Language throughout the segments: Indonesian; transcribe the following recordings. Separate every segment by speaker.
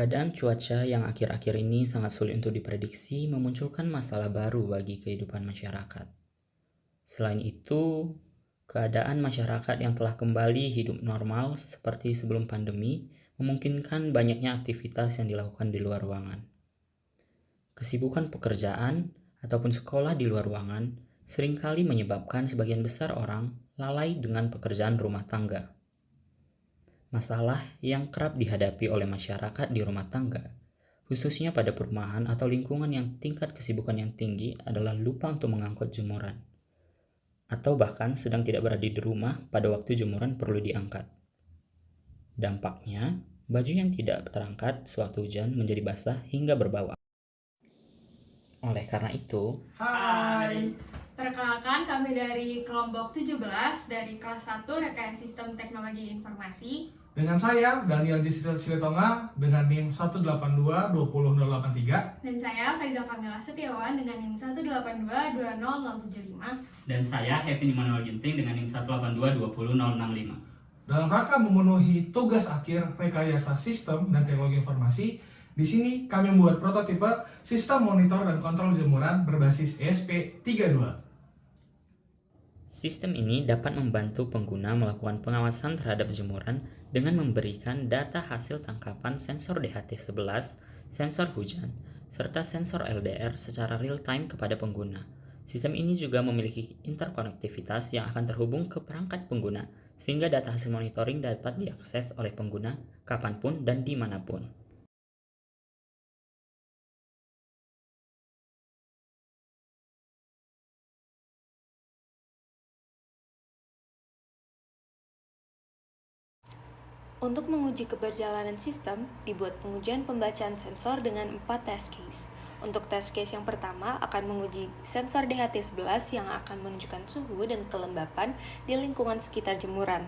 Speaker 1: Keadaan cuaca yang akhir-akhir ini sangat sulit untuk diprediksi memunculkan masalah baru bagi kehidupan masyarakat. Selain itu, keadaan masyarakat yang telah kembali hidup normal seperti sebelum pandemi memungkinkan banyaknya aktivitas yang dilakukan di luar ruangan. Kesibukan pekerjaan ataupun sekolah di luar ruangan seringkali menyebabkan sebagian besar orang lalai dengan pekerjaan rumah tangga. Masalah yang kerap dihadapi oleh masyarakat di rumah tangga, khususnya pada perumahan atau lingkungan yang tingkat kesibukan yang tinggi, adalah lupa untuk mengangkut jemuran, atau bahkan sedang tidak berada di rumah pada waktu jemuran perlu diangkat. Dampaknya, baju yang tidak terangkat sewaktu hujan menjadi basah hingga berbau. Oleh karena itu,
Speaker 2: Hai, perkenalkan kami dari kelompok 17 dari kelas 1 Rekayasa Sistem Teknologi Informasi.
Speaker 3: Dengan saya, Daniel Jisril Siletonga dengan NIM 182-20083.
Speaker 2: Dan saya, Faiza Kamila Setiawan dengan NIM 182-20075.
Speaker 4: Dan saya, Hevin Immanuel Ginting dengan NIM 182-20065.
Speaker 3: Dalam rangka memenuhi tugas akhir rekayasa sistem dan teknologi informasi, di sini kami membuat prototipe sistem monitor dan kontrol jemuran berbasis ESP32.
Speaker 1: sistem ini dapat membantu pengguna melakukan pengawasan terhadap jemuran dengan memberikan data hasil tangkapan sensor DHT11, sensor hujan, serta sensor LDR secara real-time kepada pengguna. Sistem ini juga memiliki interkonektivitas yang akan terhubung ke perangkat pengguna, sehingga data hasil monitoring dapat diakses oleh pengguna kapanpun dan dimanapun.
Speaker 5: Untuk menguji keberjalanan sistem, dibuat pengujian pembacaan sensor dengan 4 test case. Untuk test case yang pertama akan menguji sensor DHT11 yang akan menunjukkan suhu dan kelembapan di lingkungan sekitar jemuran.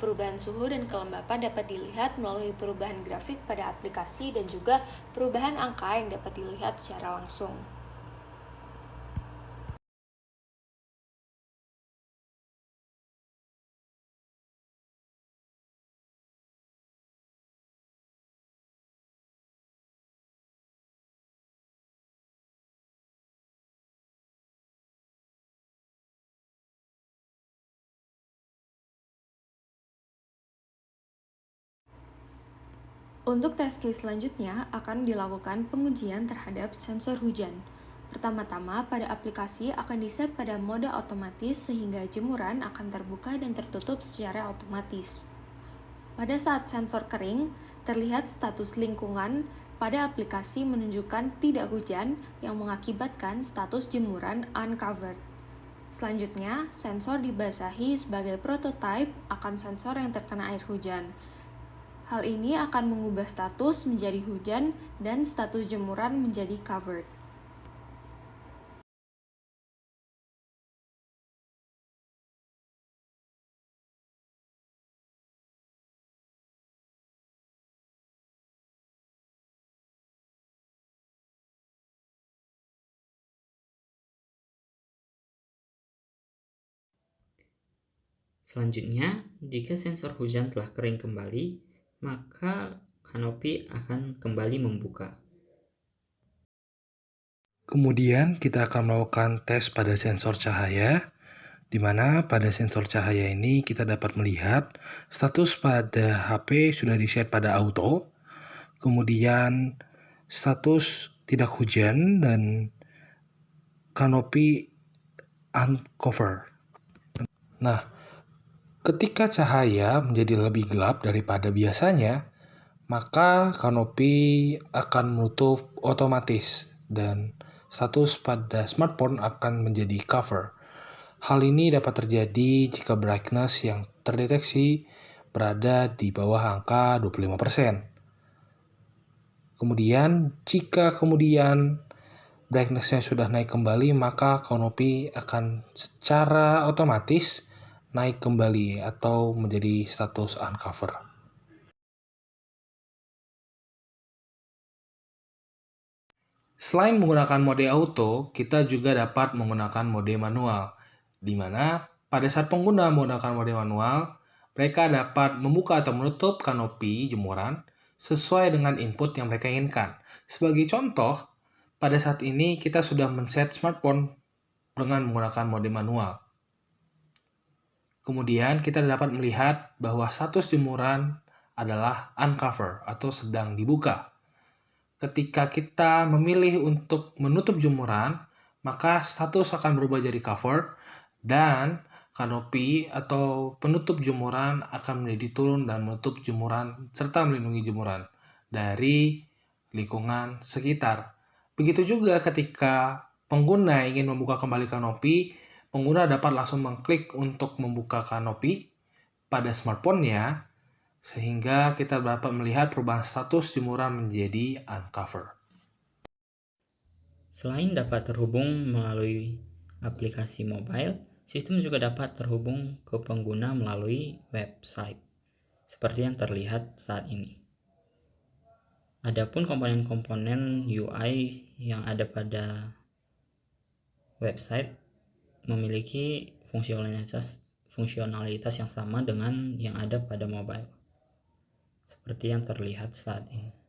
Speaker 5: Perubahan suhu dan kelembapan dapat dilihat melalui perubahan grafik pada aplikasi dan juga perubahan angka yang dapat dilihat secara langsung. Untuk test case selanjutnya akan dilakukan pengujian terhadap sensor hujan. Pertama-tama, pada aplikasi akan diset pada mode otomatis sehingga jemuran akan terbuka dan tertutup secara otomatis. Pada saat sensor kering, terlihat status lingkungan pada aplikasi menunjukkan tidak hujan yang mengakibatkan status jemuran uncovered. Selanjutnya, sensor dibasahi sebagai prototipe akan sensor yang terkena air hujan. Hal ini akan mengubah status menjadi hujan dan status jemuran menjadi covered.
Speaker 1: Selanjutnya, jika sensor hujan telah kering kembali, maka kanopi akan kembali membuka.
Speaker 3: Kemudian kita akan melakukan tes pada sensor cahaya, di mana pada sensor cahaya ini kita dapat melihat status pada HP sudah di-set pada auto, kemudian status tidak hujan dan kanopi uncover. Nah, ketika cahaya menjadi lebih gelap daripada biasanya, maka kanopi akan menutup otomatis dan status pada smartphone akan menjadi cover. Hal ini dapat terjadi jika brightness yang terdeteksi berada di bawah angka 25%. Kemudian, jika brightness-nya sudah naik kembali, maka kanopi akan secara otomatis naik kembali atau menjadi status uncover. Selain menggunakan mode auto, kita juga dapat menggunakan mode manual, di mana pada saat pengguna menggunakan mode manual, mereka dapat membuka atau menutup kanopi jemuran sesuai dengan input yang mereka inginkan. Sebagai contoh, pada saat ini kita sudah men-set smartphone dengan menggunakan mode manual. Kemudian kita dapat melihat bahwa status jemuran adalah uncover atau sedang dibuka. Ketika kita memilih untuk menutup jemuran, maka status akan berubah jadi cover dan kanopi atau penutup jemuran akan menjadi turun dan menutup jemuran serta melindungi jemuran dari lingkungan sekitar. Begitu juga ketika pengguna ingin membuka kembali kanopi, pengguna dapat langsung mengklik untuk membuka kanopi pada smartphone-nya sehingga kita dapat melihat perubahan status jemuran menjadi uncover.
Speaker 1: Selain dapat terhubung melalui aplikasi mobile, sistem juga dapat terhubung ke pengguna melalui website, seperti yang terlihat saat ini. Adapun komponen-komponen UI yang ada pada website memiliki fungsionalitas yang sama dengan yang ada pada mobile, seperti yang terlihat saat ini.